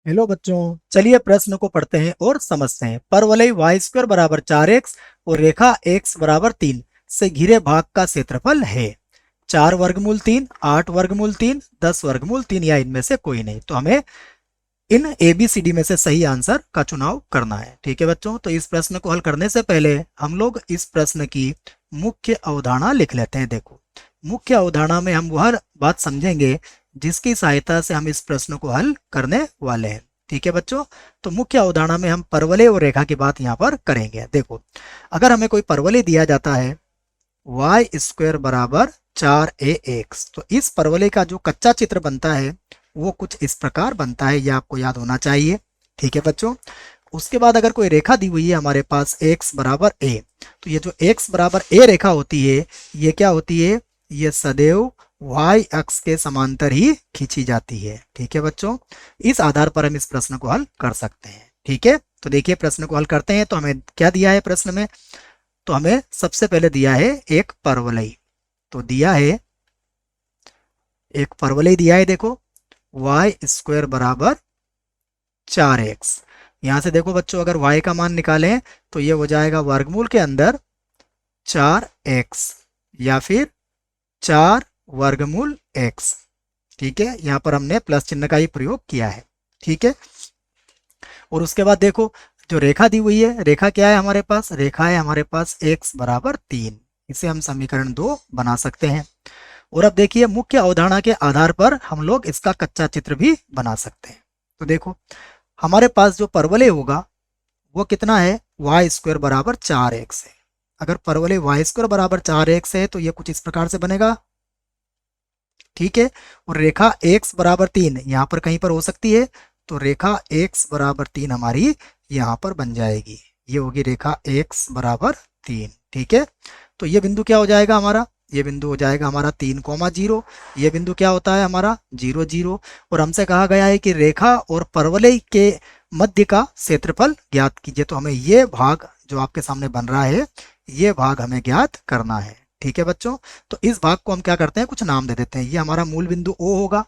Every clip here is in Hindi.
हेलो बच्चों, चलिए प्रश्न को पढ़ते हैं और समझते हैं। परवलय वाई स्क्वायर बराबर 4x और रेखा x बराबर 3 से घिरे भाग का क्षेत्रफल है 4 वर्गमूल 3, 8 वर्गमूल 3, 10 वर्गमूल 3 या इनमें से कोई नहीं। तो हमें इन ABCD में से सही आंसर का चुनाव करना है। ठीक है बच्चों, तो इस प्रश्न को हल करने से पहले हम लोग इस प्रश्न की मुख्य अवधारणा लिख लेते हैं। देखो, मुख्य अवधारणा में हम वह बात समझेंगे जिसकी सहायता से हम इस प्रश्न को हल करने वाले हैं। ठीक है बच्चों, तो मुख्य अवधारणा में हम परवलय और रेखा की बात यहाँ पर करेंगे। देखो, अगर हमें कोई परवलय दिया जाता है वाई स्क्वायर बराबर 4ax, तो इस परवलय का जो कच्चा चित्र बनता है वो कुछ इस प्रकार बनता है, ये आपको याद होना चाहिए। ठीक है बच्चों, उसके बाद अगर कोई रेखा दी हुई है हमारे पास x बराबर a, तो ये जो x बराबर a रेखा होती है ये क्या होती है, ये सदैव y अक्ष के समांतर ही खींची जाती है। ठीक है बच्चों, इस आधार पर हम इस प्रश्न को हल कर सकते हैं। ठीक है, तो देखिए प्रश्न को हल करते हैं। तो हमें क्या दिया है प्रश्न में, तो हमें सबसे पहले दिया है एक परवलय। तो दिया है एक परवलय दिया है, देखो वाई स्क्वायर बराबर 4x। यहां से देखो बच्चों, अगर y का मान निकालें तो ये हो जाएगा वर्गमूल के अंदर 4x या फिर 4 वर्गमूल x। ठीक है, यहां पर हमने प्लस चिन्ह का ही प्रयोग किया है। ठीक है, और उसके बाद देखो जो रेखा दी हुई है, रेखा क्या है हमारे पास, रेखा है हमारे पास x बराबर 3। इसे हम समीकरण 2 बना सकते हैं। और अब देखिए मुख्य अवधारणा के आधार पर हम लोग इसका कच्चा चित्र भी बना सकते हैं। तो देखो हमारे पास जो परवलय होगा वो कितना है, वाई स्क्वायर बराबर 4x है। अगर परवलय वाई स्क्वायर बराबर 4x है तो ये कुछ इस प्रकार से बनेगा। ठीक है, और रेखा x बराबर 3 यहाँ पर कहीं पर हो सकती है, तो रेखा x बराबर 3 हमारी यहाँ पर बन जाएगी। ये होगी रेखा x बराबर 3। ठीक है, तो ये बिंदु क्या हो जाएगा हमारा, ये बिंदु हो जाएगा हमारा 3,0। ये बिंदु क्या होता है हमारा 0, 0। और हमसे कहा गया है कि रेखा और परवलय के मध्य का क्षेत्रफल ज्ञात कीजिए। तो हमें ये भाग जो आपके सामने बन रहा है ये भाग हमें ज्ञात करना है। ठीक है बच्चों, तो इस भाग को हम क्या करते हैं, कुछ नाम दे देते हैं। ये हमारा मूल बिंदु O होगा,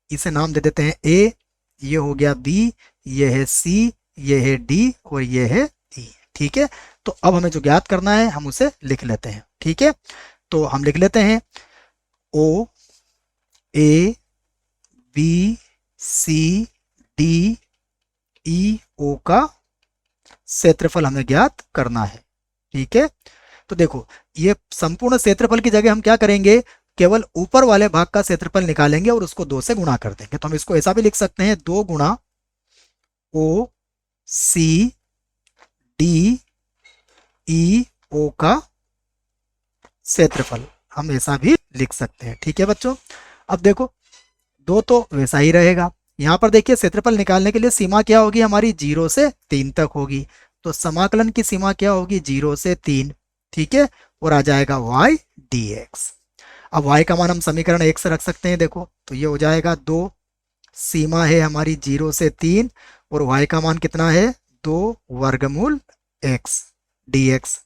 इसे नाम दे देते हैं A। ये हो गया B, ये है C, ये है D और ये है E। ठीक है, तो अब हमें जो ज्ञात करना है हम उसे लिख लेते हैं। ठीक है, तो हम लिख लेते हैं O A B C D E O का क्षेत्रफल हमें ज्ञात करना है। ठीक है, तो देखो ये संपूर्ण क्षेत्रफल की जगह हम क्या करेंगे, केवल ऊपर वाले भाग का क्षेत्रफल निकालेंगे और उसको 2 से गुणा कर देंगे। तो हम इसको ऐसा भी लिख सकते हैं, 2 गुणा O C D E O का क्षेत्रफल, हम ऐसा भी लिख सकते हैं। ठीक है बच्चों, अब देखो 2 तो वैसा ही रहेगा। यहाँ पर देखिए क्षेत्रफल निकालने के लिए सीमा क्या होगी हमारी, 0 से 3 तक होगी। तो समाकलन की सीमा क्या होगी, 0 से 3। ठीक है, और आ जाएगा y dx। अब y का मान हम समीकरण 1 से रख सकते हैं। देखो तो ये हो जाएगा 2, सीमा है हमारी 0 से 3 और y का मान कितना है, 2 वर्गमूल x dx।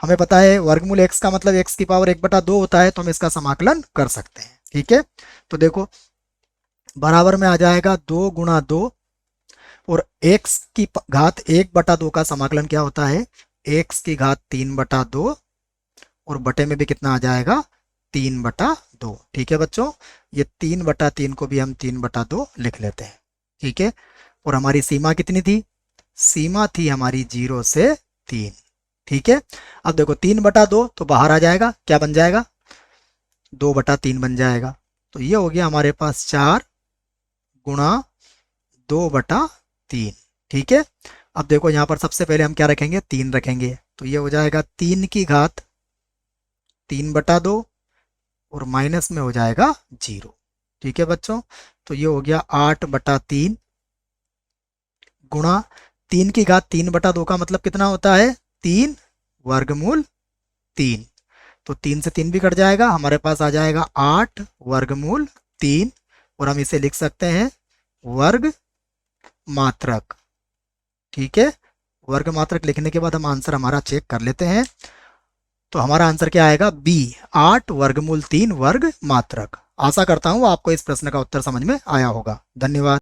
हमें पता है वर्गमूल x का मतलब x की पावर 1/2 होता है, तो हम इसका समाकलन कर सकते हैं। ठीक है, तो देखो बराबर में आ जाएगा 2 गुणा 2 और x की घात 1/2 का समाकलन क्या होता है, x की घात 3/2 और बटे में भी कितना आ जाएगा, 3/2। ठीक है बच्चों, ये 3/3 को भी हम 3/2 लिख लेते हैं। ठीक है, और हमारी सीमा कितनी थी, सीमा थी हमारी 0 से 3। ठीक है, अब देखो 3/2 तो बाहर आ जाएगा, क्या बन जाएगा, 2/3 बन जाएगा। तो ये हो गया हमारे पास 4 गुणा 2/3। ठीक है, अब देखो यहाँ पर सबसे पहले हम क्या रखेंगे, 3 रखेंगे। तो ये हो जाएगा 3 की घात 3/2 और माइनस में हो जाएगा 0। ठीक है बच्चों, तो ये हो गया 8/3 गुणा 3 की घात 3/2 का मतलब कितना होता है, 3 वर्गमूल 3। तो 3 से 3 भी कट जाएगा, हमारे पास आ जाएगा 8 वर्गमूल 3 और हम इसे लिख सकते हैं वर्ग मात्रक। ठीक है, वर्ग मात्रक लिखने के बाद हम आंसर हमारा चेक कर लेते हैं। तो हमारा आंसर क्या आएगा, बी, 8 वर्गमूल 3 वर्ग मात्रक। आशा करता हूं आपको इस प्रश्न का उत्तर समझ में आया होगा। धन्यवाद।